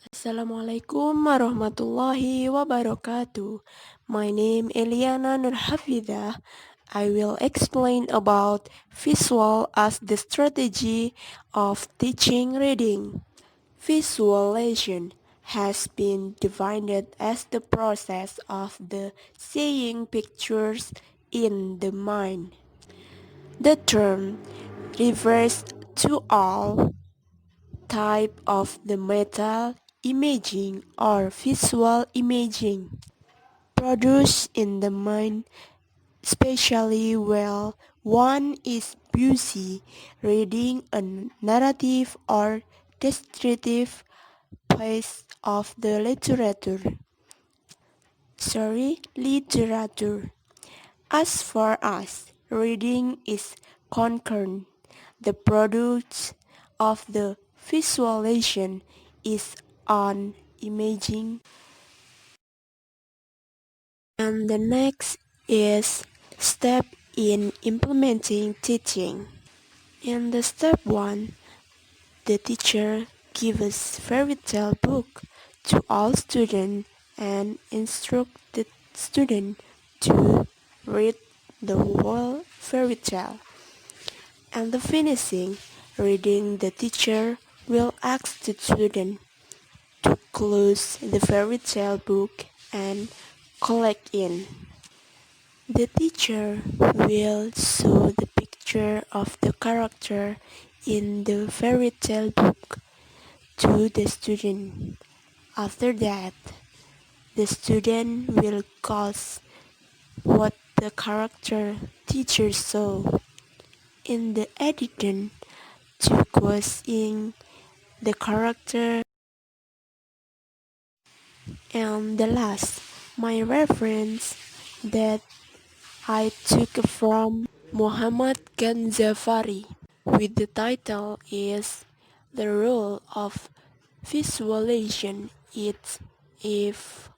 Assalamualaikum warahmatullahi wabarakatuh. My name Eliana Nurhafidah. I will explain about visual as the strategy of teaching reading. Visualization has been defined as the process of the seeing pictures in the mind. The term refers to all type of the metal imaging or visual imaging produced in the mind, especially while one is busy reading a narrative or descriptive piece of the literature. As far as reading is concerned, the product of the visualization is on imaging. And the next is step in implementing teaching. In the step 1, the teacher gives fairy tale book to all students and instruct the student to read the whole fairy tale. And the finishing reading, the teacher will ask the student to close the fairy tale book and collect in. The teacher will show the picture of the character in the fairy tale book to the student. After that, the student will guess what the character teacher saw in the edition to guessing the character. And the last, my reference that I took from Muhammad Ganzafari with the title is The Role of Visualization is if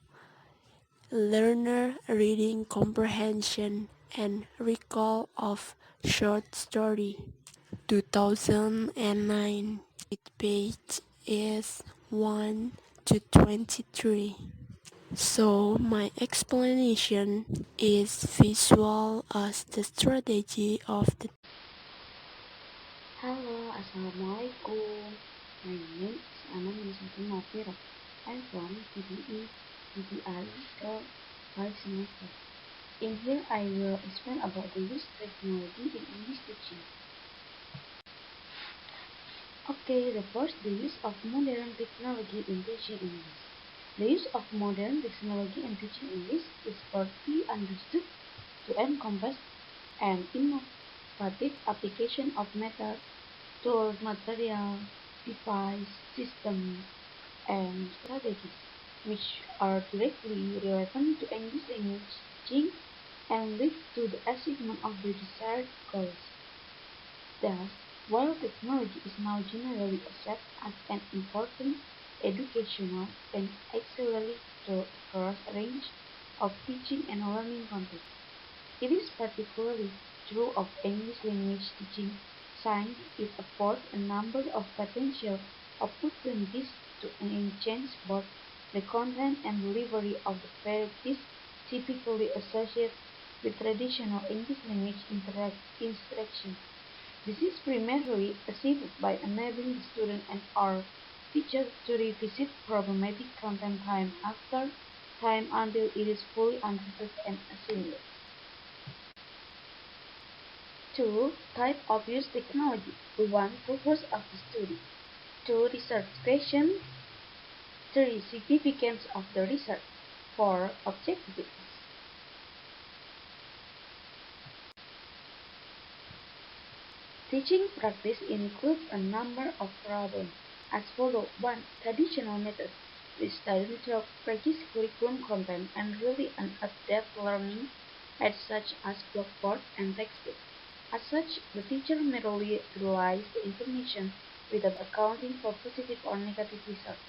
learner reading comprehension and recall of short story 2009. It page is 1 to 23. So my explanation is visual as the strategy of the. Halo, Assalamualaikum. My name is Ana Nisatun Mafiro. I'm from TDE, TDI, or 5 semester. In here, I will explain about the use of technology in English teaching. Okay, the first, the use of modern technology in teaching English. The use of modern technology in teaching English is partly understood to encompass an innovative application of methods, tools, material, device, systems, and strategies, which are directly relevant to English language teaching and lead to the achievement of the desired goals. Thus, while technology is now generally accepted as an important educational and auxiliary tool across a range of teaching and learning contexts, it is particularly true of English language teaching, since it affords a number of potential opportunities to enhance both the content and delivery of the varieties typically associated with traditional English language instruction. This is primarily achieved by enabling the student and or teacher to revisit problematic content time after time until it is fully understood and assimilated. 2. Type of use technology. 1. Purpose of the study. 2. Research questions. 3. Significance of the research. 4. Objectives. Teaching practice includes a number of problems as follows. 1. Traditional methods. The student to practice curriculum content and really an adept learning aids such as blackboard and textbook. As such, the teacher merely relies the information without accounting for positive or negative results.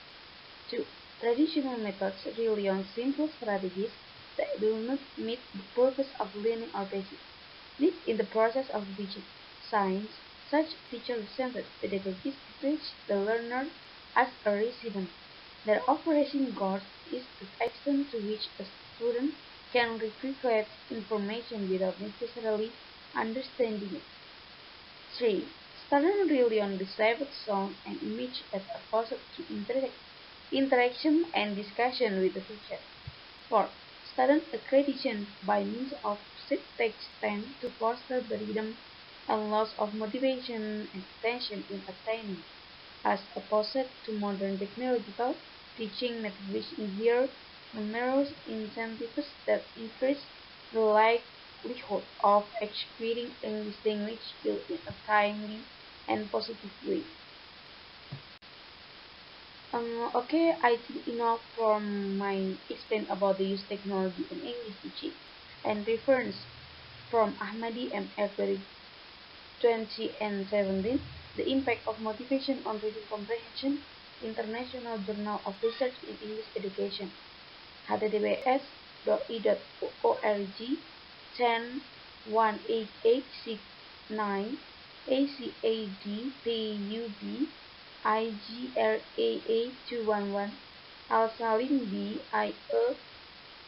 2. Traditional methods rely on simple strategies that do not meet the purpose of learning or basic needs in the process of teaching. Science, such teacher-centered pedagogies teach the learner as a recipient Their operation course is the extent to which a student can recreate information without necessarily understanding it. 3. Students rely on received sound and image as opposed to interaction and discussion with the teacher. 4. Student accreditation by means of sit text tend to foster the rhythm and loss of motivation and attention in attaining, as opposed to modern technological teaching methods here numerous incentives that increase the likelihood of executing English language skills in a timely and positive way. Okay, I think enough from my explain about the use technology in English teaching and reference from Ahmadi M. Everett 2017, The Impact of Motivation on Reading Comprehension, International Journal of Research in English Education, https://e.org 10-18869 ACADPUB IGRAA 211 Al-Salim B. IE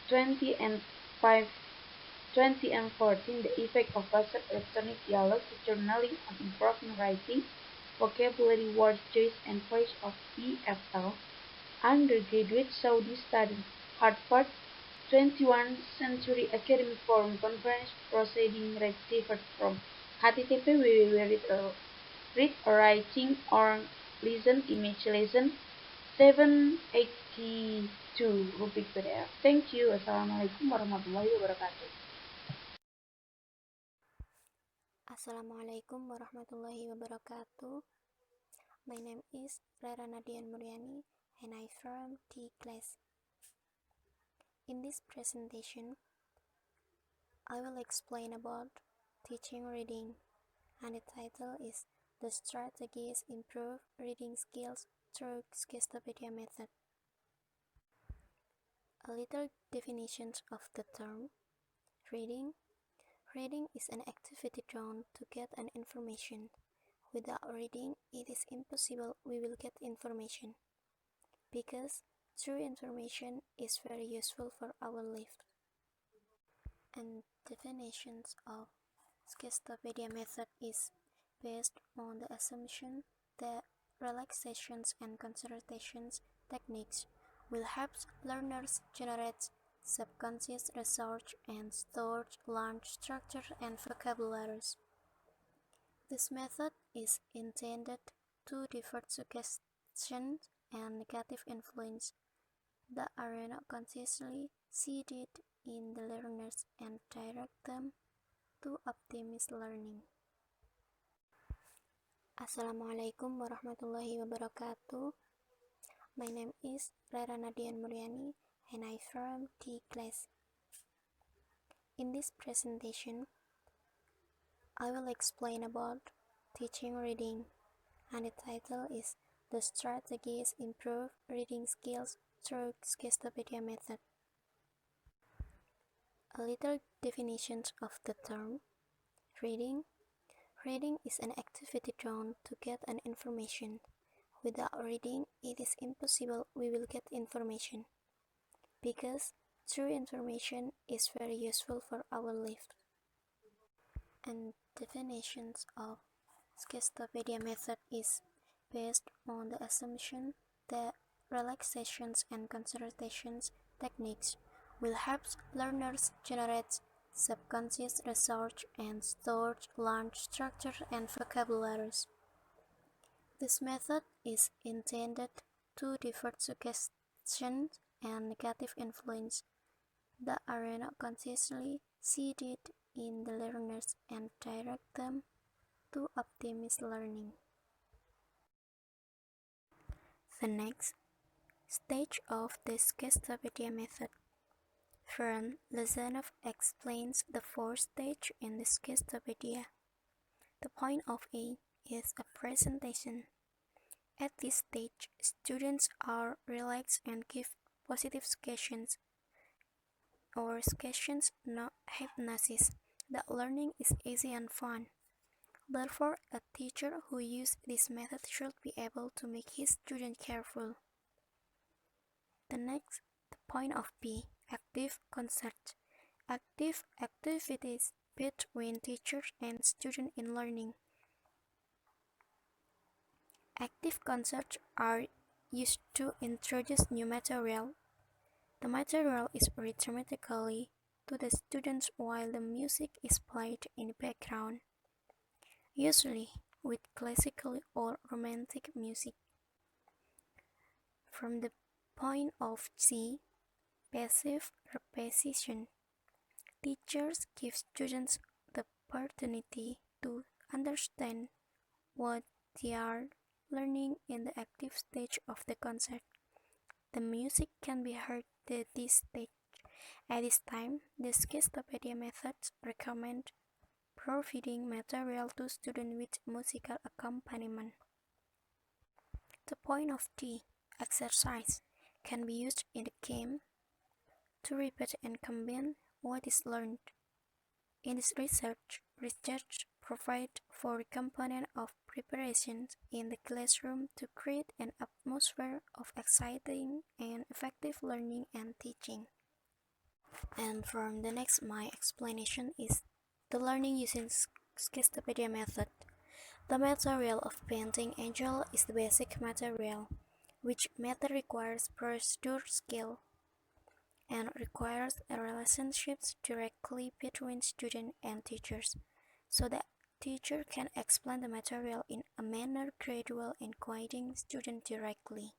20 and 5 20 and 14 The Effect of Faster Electronic Dialogue Journaling on Improving Writing, Vocabulary, Word Choice, and Voice of E.F.L. Undergraduate Saudi Student, Harvard, 21st Century Academic Forum Conference Proceeding Retrieved from http://www.read writing or listen image lesson 782 Rubik PDF. Thank you. Assalamualaikum warahmatullahi wabarakatuh. Assalamualaikum warahmatullahi wabarakatuh. My name is Rara Nadian Muryani and I'm from T class. In this presentation, I will explain about teaching reading, and the title is The Strategies Improve Reading Skills Through Schistopedia Method. A little definition of the term reading. Reading is an activity drawn to get an information. Without reading, it is impossible we will get information, because true information is very useful for our life. And definitions of Schistopedia method is based on the assumption that relaxations and concentrations techniques will help learners generate subconscious research and store learned structure and vocabularies. This method is intended to divert suggestion and negative influence that are not consciously seeded in the learners and direct them to optimist learning. Assalamualaikum warahmatullahi wabarakatuh. My name is Rara Nadian Muryani and I'm from T class. In this presentation, I will explain about teaching reading, and the title is The Strategies Improve Reading Skills Through Schistopedia Method. A little definition of the term reading. Reading is an activity drawn to get an information. Without reading, it is impossible we will get information, because true information is very useful for our life. And definitions of Schistopedia method is based on the assumption that relaxations and concentrations techniques will help learners generate subconscious research and store learned structure and vocabularies. This method is intended to divert suggestion and negative influence that are not consciously seeded in the learners and direct them to optimist learning. The next stage of the Schistopedia method. First, Lezanov explains the fourth stage in the Schistopedia. The point of A is a presentation. At this stage, students are relaxed and give positive suggestions or suggestions, not hypnosis, that learning is easy and fun. Therefore, a teacher who uses this method should be able to make his student careful. The point of B, active concert. Active activities between teachers and students in learning. Active concerts are used to introduce new material. The material is read dramatically to the students while the music is played in the background, usually with classical or romantic music. From the point of C, passive repetition. Teachers give students the opportunity to understand what they are learning in the active stage of the concert. The music can be heard at this stage. At this time, the Schistopedia methods recommend providing material to students with musical accompaniment. The point of D, exercise, can be used in the game to repeat and combine what is learned. In this research provides for a component of preparation in the classroom to create an atmosphere of exciting and effective learning and teaching. And from the next, my explanation is the learning using Schistopedia method. The material of painting angel is the basic material, which method requires procedure skill and requires a relationship directly between student and teachers, so that teacher can explain the material in a manner gradual and guiding student directly.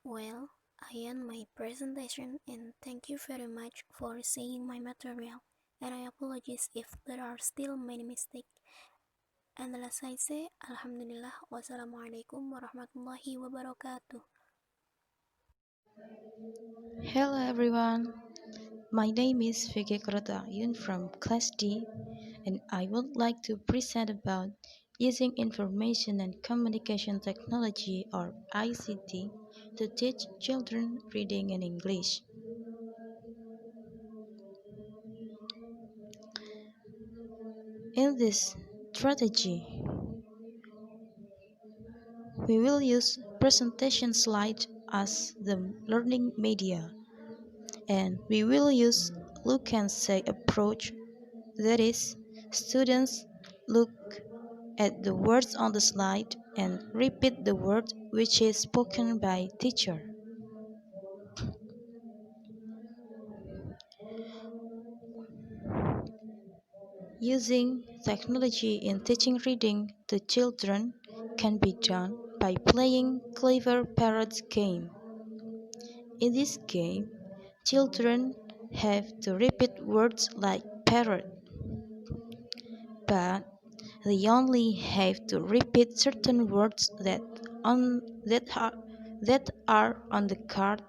Well, I end my presentation and thank you very much for seeing my material, and I apologize if there are still many mistakes. And as I say, Alhamdulillah, wassalamualaikum warahmatullahi wabarakatuh. Hello everyone, my name is Vicky Yun from Class D, and I would like to present about using information and communication technology or ICT to teach children reading in English. In this strategy, we will use presentation slides as the learning media, and we will use look and say approach. That is, students look at the words on the slide and repeat the word which is spoken by teacher. Using technology in teaching reading to children can be done by playing clever parrots game. In this game, children have to repeat words like parrot, but they only have to repeat certain words that are on the card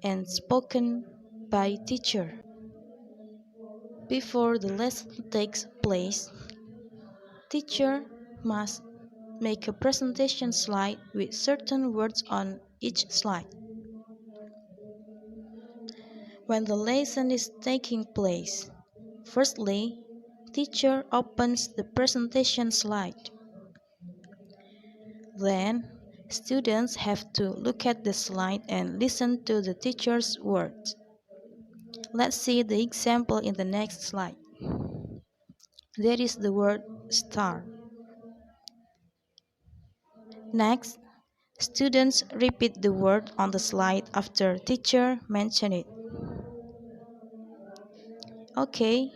and spoken by teacher. Before the lesson takes place, teacher must make a presentation slide with certain words on each slide. When the lesson is taking place, firstly, teacher opens the presentation slide. Then, students have to look at the slide and listen to the teacher's words. Let's see the example in the next slide. There is the word star. Next, students repeat the word on the slide after teacher mentioned it. Okay,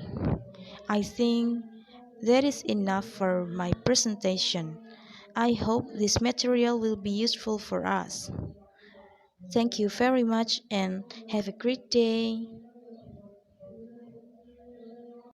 I think that is enough for my presentation. I hope this material will be useful for us. Thank you very much and have a great day.